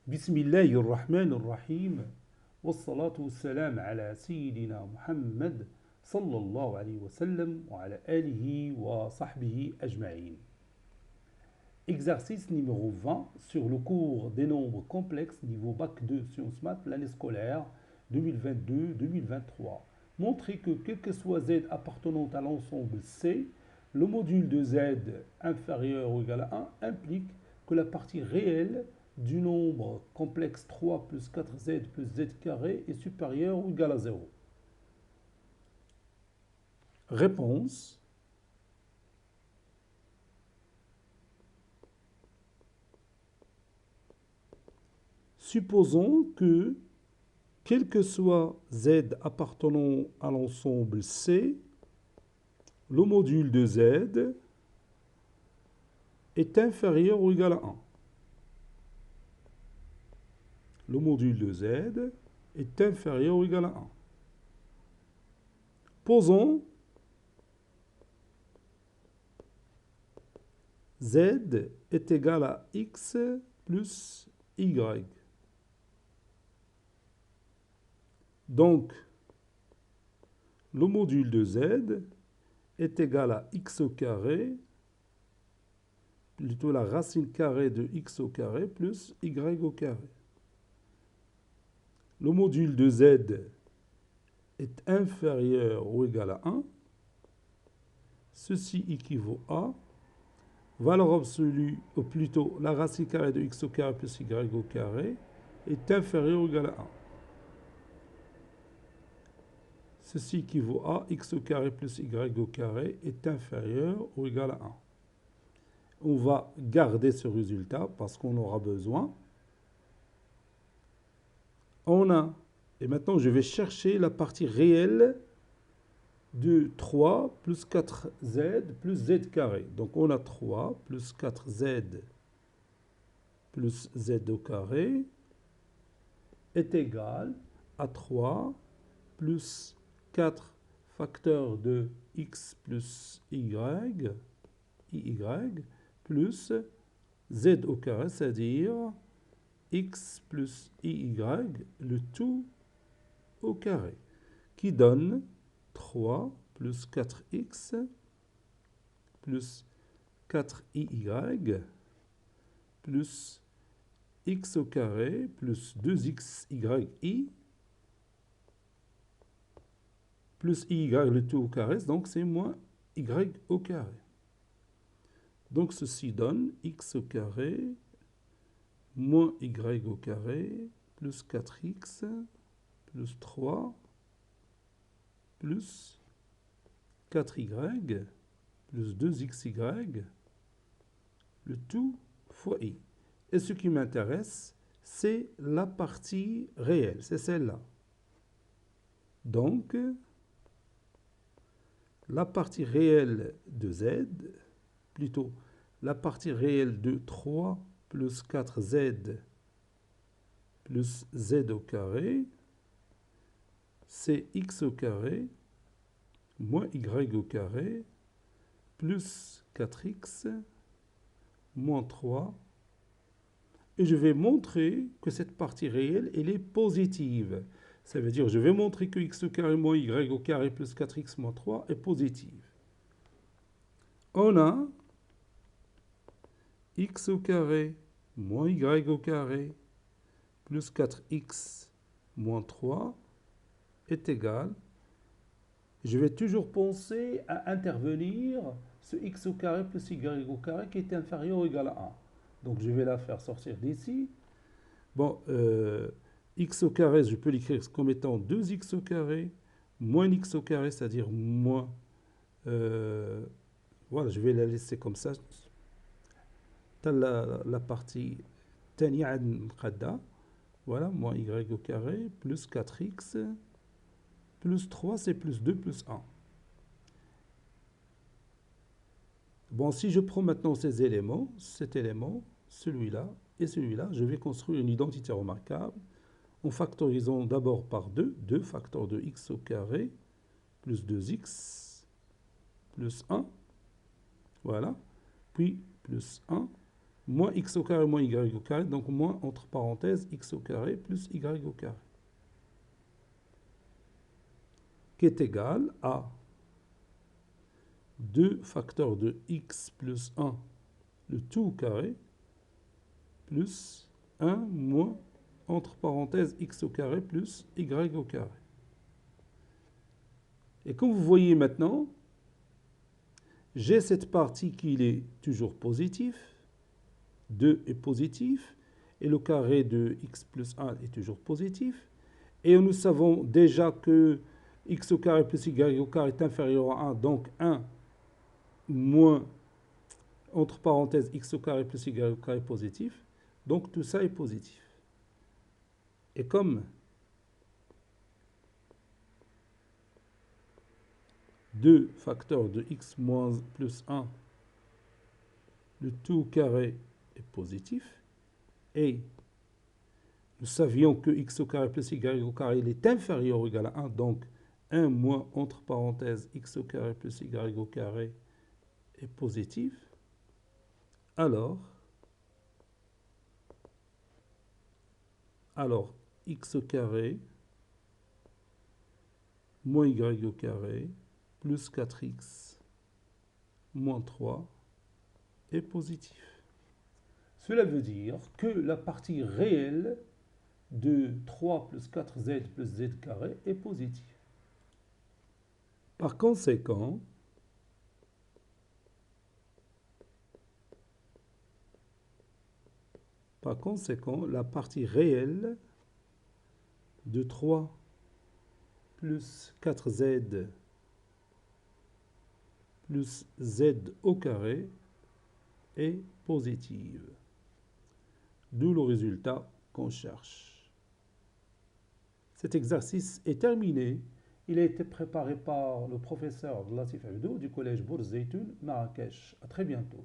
بسم الله الرحمن الرحيم والصلاة والسلام على سيدنا محمد صلى الله عليه وسلم وعلى آله وصحبه أجمعين. Exercice numéro 20 sur le cours des nombres complexes niveau Bac 2 Sciences Maths l'année scolaire 2022-2023. Montrez que quel que soit Z appartenant à l'ensemble C, le module de Z inférieur ou égal à 1 implique que la partie réelle du nombre complexe 3 plus 4Z plus Z carré est supérieure ou égale à 0. Réponse. Supposons que, quel que soit Z appartenant à l'ensemble C, le module de Z est inférieur ou égal à 1. Le module de Z est inférieur ou égal à 1. Posons Z est égal à X plus Y. Donc, le module de Z est égal à X au carré, plutôt la racine carrée de X au carré plus Y au carré. Le module de Z est inférieur ou égal à 1. Ceci équivaut à valeur absolue, ou plutôt la racine carrée de X au carré plus Y au carré est inférieur ou égal à 1. Ceci équivaut à X au carré plus Y au carré est inférieur ou égal à 1. On va garder ce résultat parce qu'on aura besoin. On a, et maintenant je vais chercher la partie réelle de 3 plus 4Z plus Z carré. Donc on a 3 plus 4Z plus Z au carré est égal à 3 plus 4 facteurs de X plus Y, plus Z au carré, c'est-à-dire X plus IY, le tout au carré, qui donne 3 plus 4X plus 4IY plus X au carré plus 2XYI plus IY, le tout au carré, donc c'est moins Y au carré. Donc ceci donne X au carré moins Y au carré plus 4X plus 3 plus 4Y plus 2XY, le tout fois I. Et ce qui m'intéresse, c'est la partie réelle, c'est celle-là. Donc, la partie réelle de Z, plutôt la partie réelle de 3 plus 4Z plus Z au carré, c'est X au carré moins Y au carré plus 4X moins 3. Et je vais montrer que cette partie réelle, elle est positive. Ça veut dire, je vais montrer que X au carré moins Y au carré plus 4X moins 3 est positive. On a X au carré moins Y au carré plus 4X moins 3 est égal. Je vais toujours penser à intervenir ce X au carré plus Y au carré qui est inférieur ou égal à 1. Donc je vais la faire sortir d'ici. Bon, X au carré, je peux l'écrire comme étant 2X au carré moins X au carré, c'est-à-dire moins... voilà, je vais la laisser comme ça. La partie tania mqadda. Voilà, moins Y au carré plus 4X plus 3, c'est plus 2 plus 1. Bon, si je prends maintenant ces éléments, cet élément, celui-là et celui-là, je vais construire une identité remarquable en factorisant d'abord par 2, 2 facteurs de x au carré, plus 2x, plus 1, voilà, puis plus 1, moins x au carré moins y au carré, donc moins entre parenthèses x au carré plus y au carré, qui est égal à 2 facteurs de x plus 1, le tout au carré, plus 1 moins entre parenthèses x au carré plus y au carré. Et comme vous voyez maintenant, j'ai cette partie qui est toujours positive, 2 est positif, et le carré de x plus 1 est toujours positif. Et nous savons déjà que x au carré plus y au carré est inférieur à 1, donc 1 moins, entre parenthèses, x au carré plus y au carré positif. Donc tout ça est positif. Et comme 2 facteurs de x moins plus 1, le tout carré est positif, et nous savions que x au carré plus y au carré il est inférieur ou égal à 1, donc 1 moins entre parenthèses x au carré plus y au carré est positif, alors x au carré moins y au carré plus 4x moins 3 est positif. Cela veut dire que la partie réelle de 3 plus 4z plus z carré est positive. Par conséquent, la partie réelle de 3 plus 4z plus z au carré est positive. D'où le résultat qu'on cherche. Cet exercice est terminé. Il a été préparé par le professeur Latif Abdou du collège Bourz Zeytoun, Marrakech. À très bientôt.